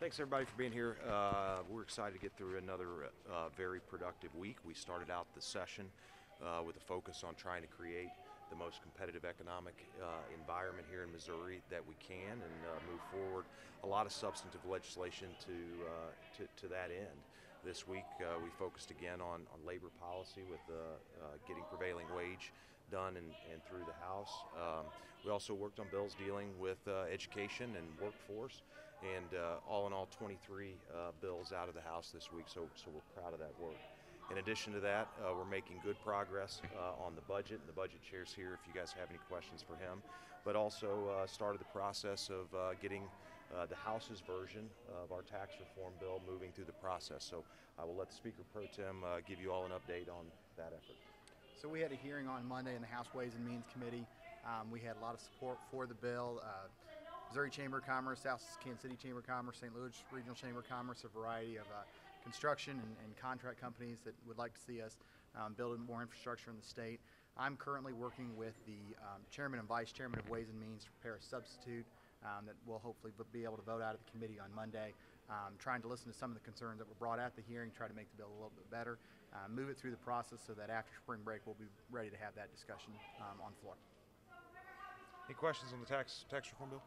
Thanks everybody for being here. We're excited to get through another very productive week. We started out the session with a focus on trying to create the most competitive economic environment here in Missouri that we can, and move forward a lot of substantive legislation to that end. This week we focused again on labor policy with getting prevailing wage done and through the House. We also worked on bills dealing with education and workforce, and all in all 23 bills out of the House this week, so we're proud of that work. In addition to that, we're making good progress on the budget, and the budget chair's here if you guys have any questions for him, but also started the process of getting the House's version of our tax reform bill moving through the process. So I will let the Speaker Pro Tem give you all an update on that effort. So we had a hearing on Monday in the House Ways and Means Committee. We had a lot of support for the bill. Missouri Chamber of Commerce, South Kansas City Chamber of Commerce, St. Louis Regional Chamber of Commerce, a variety of construction and contract companies that would like to see us build more infrastructure in the state. I'm currently working with the Chairman and Vice Chairman of Ways and Means to prepare a substitute that we'll hopefully be able to vote out of the committee on Monday. Trying to listen to some of the concerns that were brought at the hearing, try to make the bill a little bit better, move it through the process so that after spring break we'll be ready to have that discussion on the floor. Any questions on the tax reform bill?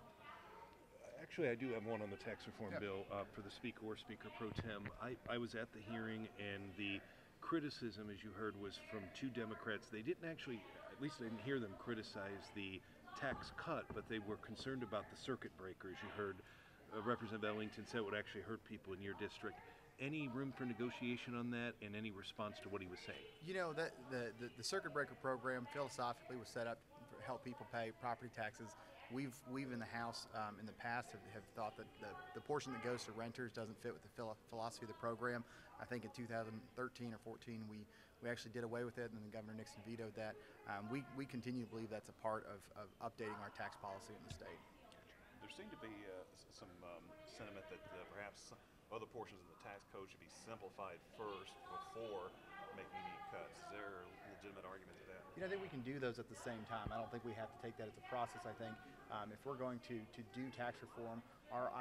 Actually, I do have one on the tax reform bill for the Speaker or Speaker Pro Tem. I was at the hearing, and the criticism, as you heard, was from two Democrats. They didn't actually, at least I didn't hear them criticize the tax cut, but they were concerned about the circuit breakers. You heard Representative Ellington said it would actually hurt people in your district. Any room for negotiation on that, and any response to what he was saying? You know, the circuit breaker program philosophically was set up to help people pay property taxes. We've in the House in the past have thought that the portion that goes to renters doesn't fit with the philosophy of the program. I think in 2013 or 14 we actually did away with it, and then Governor Nixon vetoed that. We continue to believe that's a part of updating our tax policy in the state. There seemed to be some sentiment that perhaps other portions of the tax code should be simplified first before making any cuts. Is there a legitimate argument to that? You know, I think we can do those at the same time. I don't think we have to take that as a process. I think if we're going to do tax reform, our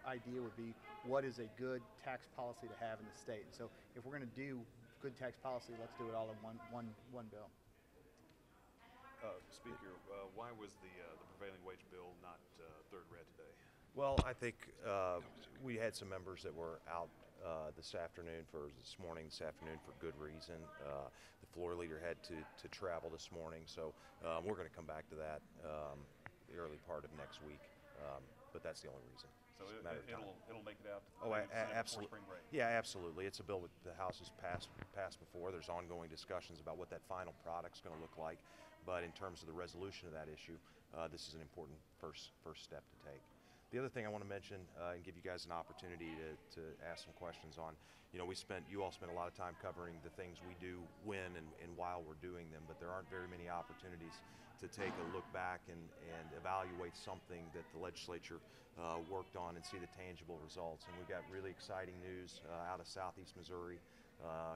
idea would be what is a good tax policy to have in the state. And so if we're going to do good tax policy, let's do it all in one bill. Speaker, why was the prevailing wage bill not third read today? Well, I think we had some members that were out this afternoon for good reason. The floor leader had to travel this morning, so we're going to come back to that the early part of next week, but that's the only reason. So it'll make it out to absolutely. Spring break. Yeah, absolutely. It's a bill that the House has passed before. There's ongoing discussions about what that final product's going to look like, but in terms of the resolution of that issue, this is an important first step to take. The other thing I want to mention and give you guys an opportunity to ask some questions on, you know, you all spent a lot of time covering the things we do when and while we're doing them, but there aren't very many opportunities to take a look back and evaluate something that the legislature worked on and see the tangible results. And we've got really exciting news out of Southeast Missouri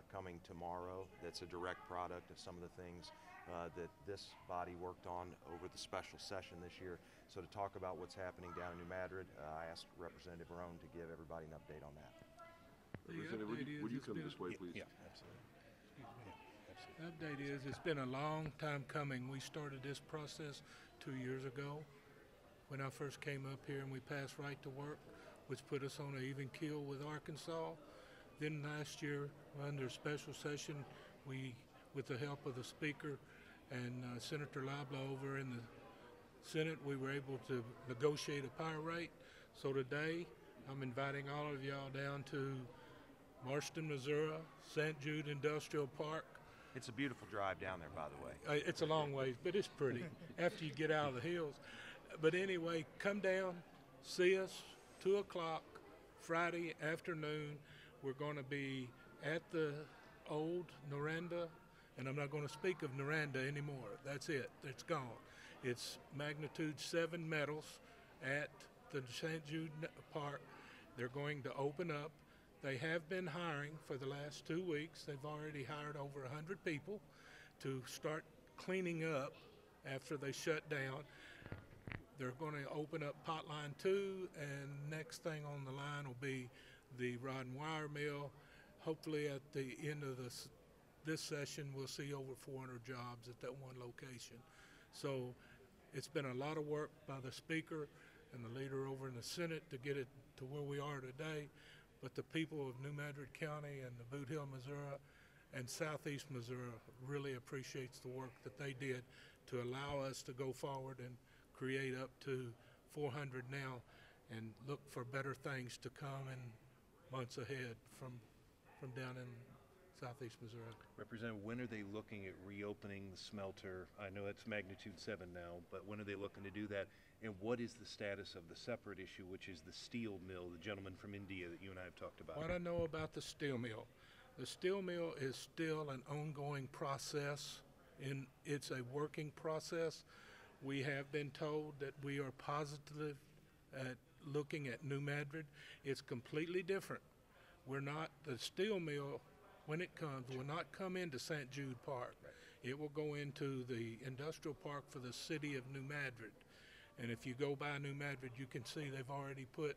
coming tomorrow that's a direct product of some of the things that this body worked on over the special session this year. So to talk about what's happening down in New Madrid, I asked Representative Rone to give everybody an update on that. Representative, would you come this way, please? Yeah, absolutely. The update is it's been a long time coming. We started this process 2 years ago when I first came up here, and we passed right to work, which put us on an even keel with Arkansas. Then last year, under special session, we, with the help of the Speaker and Senator Labla over in the Senate, we were able to negotiate a power rate. So today, I'm inviting all of y'all down to Marston, Missouri, St. Jude Industrial Park. It's a beautiful drive down there, by the way. It's a long ways, but it's pretty after you get out of the hills. But anyway, come down, see us, 2 o'clock, Friday afternoon. We're going to be at the old Noranda, and I'm not going to speak of Noranda anymore. That's it. It's gone. It's magnitude 7 metals at the St. Jude Park. They're going to open up. They have been hiring for the last 2 weeks. They've already hired over 100 people to start cleaning up after they shut down. They're going to open up pot line 2, and next thing on the line will be the rod and wire mill. Hopefully at the end of this session, we'll see over 400 jobs at that one location. So it's been a lot of work by the speaker and the leader over in the Senate to get it to where we are today. But the people of New Madrid County and the Boot Hill, Missouri, and Southeast Missouri really appreciates the work that they did to allow us to go forward and create up to 400 now and look for better things to come in months ahead from down in Southeast Missouri. Representative, when are they looking at reopening the smelter? I know it's magnitude 7 now, but when are they looking to do that? And what is the status of the separate issue, which is the steel mill, the gentleman from India that you and I have talked about? What I know about the steel mill is still an ongoing process, and it's a working process. We have been told that we are positive at looking at New Madrid. It's completely different. The steel mill, when it comes, will not come into St. Jude Park. It will go into the industrial park for the city of New Madrid. And if you go by New Madrid, you can see they've already put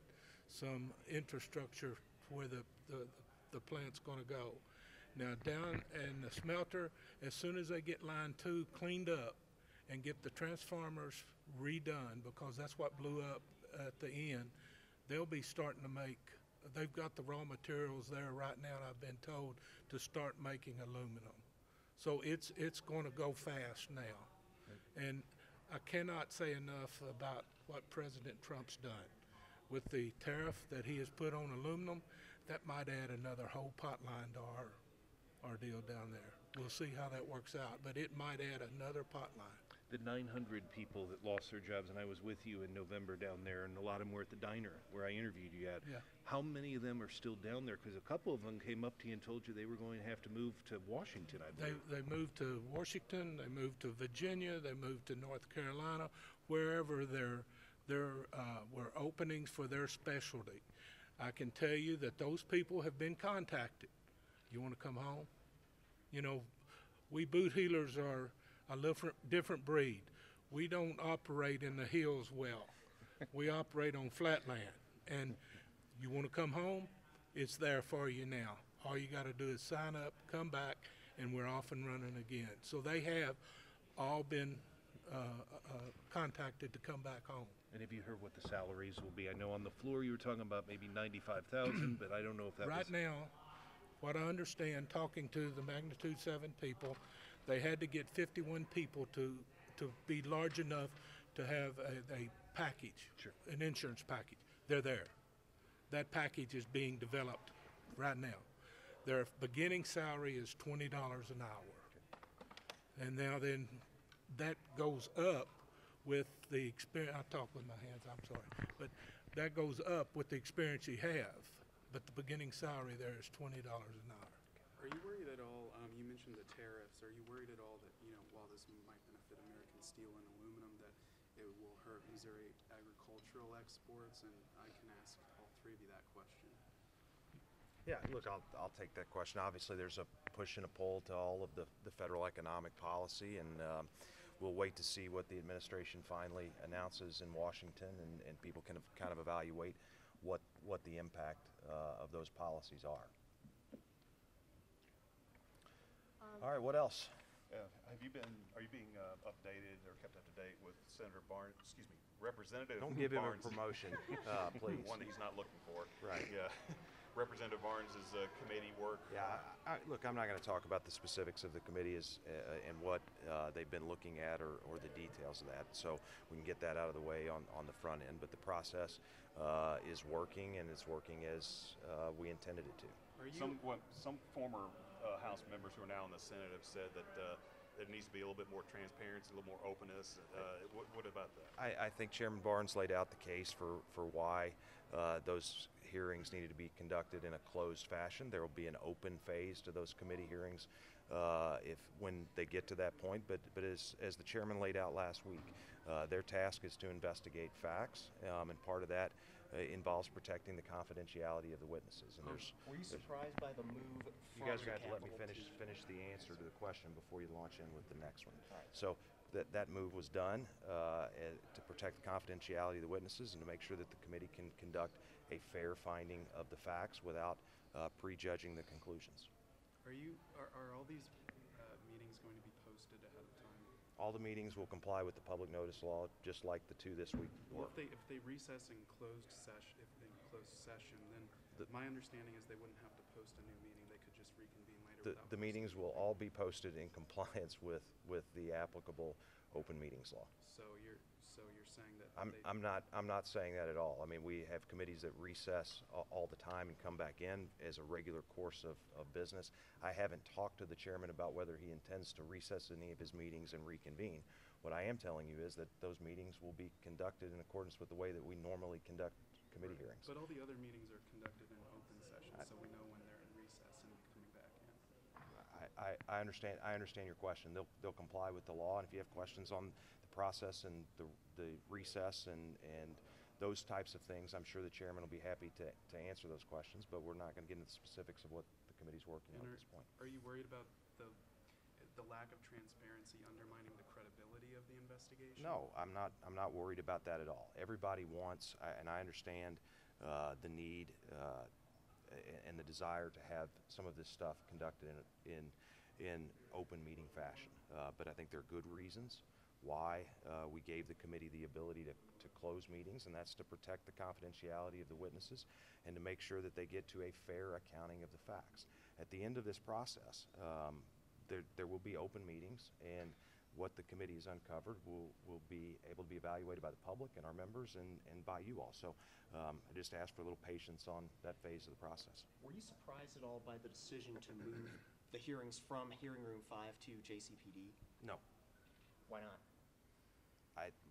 some infrastructure where the plant's going to go. Now down in the smelter, as soon as they get line 2 cleaned up and get the transformers redone, because that's what blew up at the end, they'll be starting to make, they've got the raw materials there right now, I've been told, to start making aluminum. So it's going to go fast now. And I cannot say enough about what President Trump's done. With the tariff that he has put on aluminum, that might add another whole pot line to our deal down there. We'll see how that works out, but it might add another pot line. The 900 people that lost their jobs, and I was with you in November down there, and a lot of them were at the diner where I interviewed you at. Yeah. How many of them are still down there? Because a couple of them came up to you and told you they were going to have to move to Washington, I believe. They moved to Washington, they moved to Virginia, they moved to North Carolina, wherever there were openings for their specialty. I can tell you that those people have been contacted. You want to come home? You know, we boot healers are a different breed. We don't operate in the hills well. We operate on flat land. And you want to come home? It's there for you now. All you got to do is sign up, come back, and we're off and running again. So they have all been contacted to come back home. And have you heard what the salaries will be? I know on the floor you were talking about maybe $95,000, but I don't know if that right now, what I understand, talking to the magnitude 7 people, they had to get 51 people to be large enough to have a package, Sure. an insurance package. They're there. That package is being developed right now. Their beginning salary is $20 an hour. And now then that goes up with the experience. I talk with my hands, I'm sorry. But that goes up with the experience you have. But the beginning salary there is $20 an hour. Are you worried at all, you mentioned the tariffs, are you worried at all that, while this might benefit American steel and aluminum, that it will hurt Missouri agricultural exports? And I can ask all 3 of you that question. Yeah, look, I'll take that question. Obviously, there's a push and a pull to all of the federal economic policy, and we'll wait to see what the administration finally announces in Washington, and people can kind of evaluate what the impact of those policies are. All right, what else? Are you being updated or kept up to date with Representative Don't give him a Barnes' promotion, please. one that he's not looking for. Right. Yeah. Representative Barnes' committee work. Yeah, look, I'm not going to talk about the specifics of the committee and what they've been looking at or the details of that. So we can get that out of the way on the front end. But the process is working, and it's working as we intended it to. Some former House members who are now in the Senate have said that there needs to be a little bit more transparency, a little more openness. What about that? I think Chairman Barnes laid out the case for why those hearings needed to be conducted in a closed fashion. There will be an open phase to those committee hearings when they get to that point. But as the chairman laid out last week, their task is to investigate facts, and part of that involves protecting the confidentiality of the witnesses. And were you surprised by the move? You guys are going to have to let me finish the answer to the question before you launch in with the next one. Right. So that move was done to protect the confidentiality of the witnesses and to make sure that the committee can conduct a fair finding of the facts without prejudging the conclusions. Are all these meetings going to be posted ahead of time? All the meetings will comply with the public notice law, just like the two this week Well, were. if they recess in closed session, then my understanding is they wouldn't have to post a new meeting. They could just reconvene later. The meetings will all be posted in compliance with the applicable open meetings law. So you're saying that I'm not saying that at all. I mean, we have committees that recess all the time and come back in as a regular course of business. I haven't talked to the chairman about whether he intends to recess any of his meetings and reconvene. What I am telling you is that those meetings will be conducted in accordance with the way that we normally conduct committee hearings. But all the other meetings are conducted in open session, so we know when they're in recess and coming back in. I understand your question. They'll comply with the law, and if you have questions on the process and the recess and those types of things, I'm sure the chairman will be happy to answer those questions, but we're not going to get into the specifics of what the committee's working on at this point. Are you worried about the lack of transparency undermining the credibility of the investigation? No, I'm not worried about that at all. Everybody wants, and I understand the need and the desire to have some of this stuff conducted in open meeting fashion. But I think there are good reasons why we gave the committee the ability to close meetings, and that's to protect the confidentiality of the witnesses and to make sure that they get to a fair accounting of the facts. At the end of this process, there will be open meetings, and what the committee has uncovered will be able to be evaluated by the public and our members and by you all. So I just ask for a little patience on that phase of the process. Were you surprised at all by the decision to move the hearings from Hearing Room 5 to JCPD? No. Why not?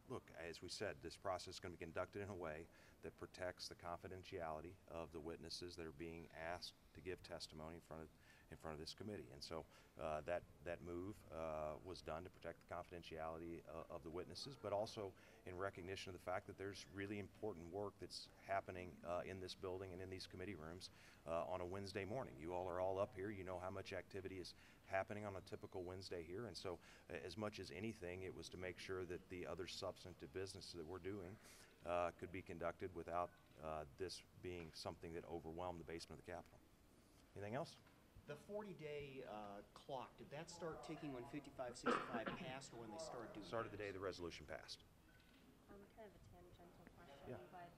Look, as we said, this process is going to be conducted in a way that protects the confidentiality of the witnesses that are being asked to give testimony in front of this committee. And so that move was done to protect the confidentiality of the witnesses, but also in recognition of the fact that there's really important work that's happening in this building and in these committee rooms on a Wednesday morning. You all are all up here. You know how much activity is happening on a typical Wednesday here. And so as much as anything, it was to make sure that the other substantive business that we're doing could be conducted without this being something that overwhelmed the basement of the Capitol. Anything else? The 40-day clock, did that start ticking when 5565 passed or when they started doing it? Started the day the resolution passed. Kind of a tangential question, Yeah. but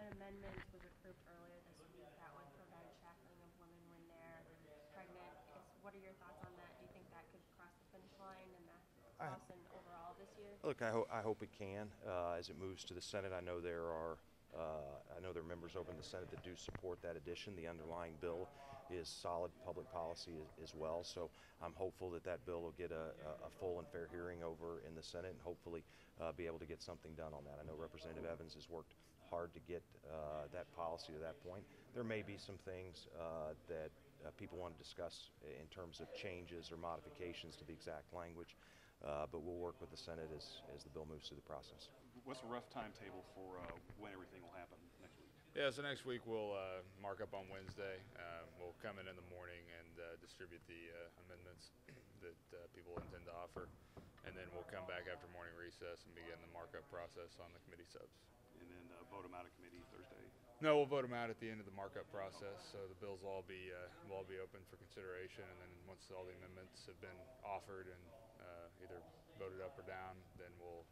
an amendment was approved earlier this week that would prevent shackling of women when they're pregnant. What are your thoughts on that? Do you think that could cross the finish line and that cross in overall this year? Look, I hope it can as it moves to the Senate. I know there are members over in the Senate that do support that addition. The underlying bill is solid public policy as well. So I'm hopeful that bill will get a full and fair hearing over in the Senate and hopefully be able to get something done on that. I know Representative Evans has worked hard to get that policy to that point. There may be some things that people want to discuss in terms of changes or modifications to the exact language, but we'll work with the Senate as the bill moves through the process. What's a rough timetable for when everything will happen next week? Yeah, so next week we'll mark up on Wednesday. We'll come in the morning and distribute the amendments that people intend to offer. And then we'll come back after morning recess and begin the markup process on the committee subs. And then vote them out of committee Thursday? No, we'll vote them out at the end of the markup process. So the bills will all be open for consideration. And then once all the amendments have been offered and either voted up or down, then we'll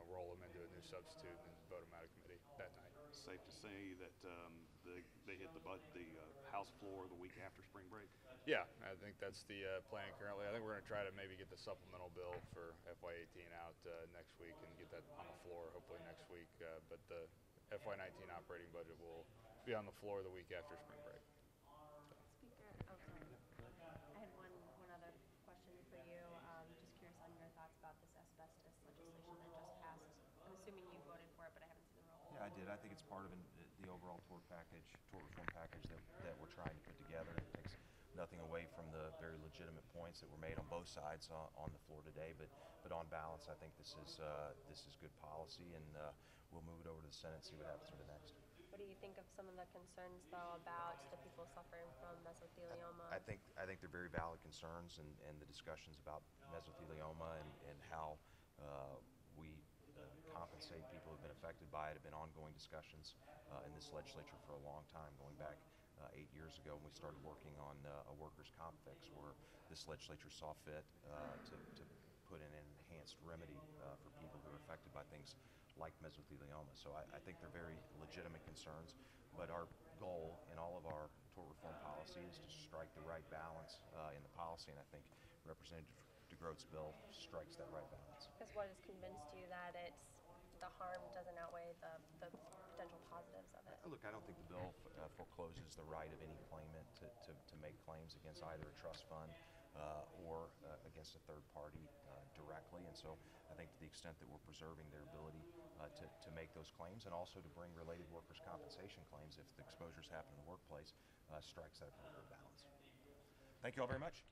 roll them into a new substitute and vote them out of committee that night. Safe to say that they hit the House floor the week after spring break? Yeah, I think that's the plan currently. I think we're going to try to maybe get the supplemental bill for FY18 out next week and get that on the floor hopefully next week. But the FY19 operating budget will be on the floor the week after spring break. Speaker, sorry. I had one other question for you. Just curious on your thoughts about this asbestos legislation that just passed. I'm assuming you voted for it, but I haven't seen the roll. Yeah, I did. I think it's part of the overall tort reform package that we're trying to put together. It takes nothing away from the very legitimate points that were made on both sides on the floor today. But on balance, I think this is good policy, and we'll move it over to the Senate and see what happens with it next. What do you think of some of the concerns, though, about the people suffering from mesothelioma? I think they're very valid concerns, and the discussions about mesothelioma and how we compensate people who've been affected by it have been ongoing discussions in this legislature for a long time, going back 8 years ago when we started working on a workers' comp fix, where this legislature saw fit to put in an enhanced remedy for people who are affected by things like mesothelioma. So I think they're very legitimate concerns, but our goal in all of our tort reform policy is to strike the right balance in the policy, and I think Representative DeGroote's bill strikes that right balance. Because what has convinced you that the harm doesn't outweigh the potential positives of it? Look, I don't think the bill forecloses the right of any claimant to make claims against either a trust fund or against a third party directly, and so I think to the extent that we're preserving their ability to make those claims, and also to bring related workers' compensation claims if the exposures happen in the workplace, strikes that appropriate balance. Thank you all very much.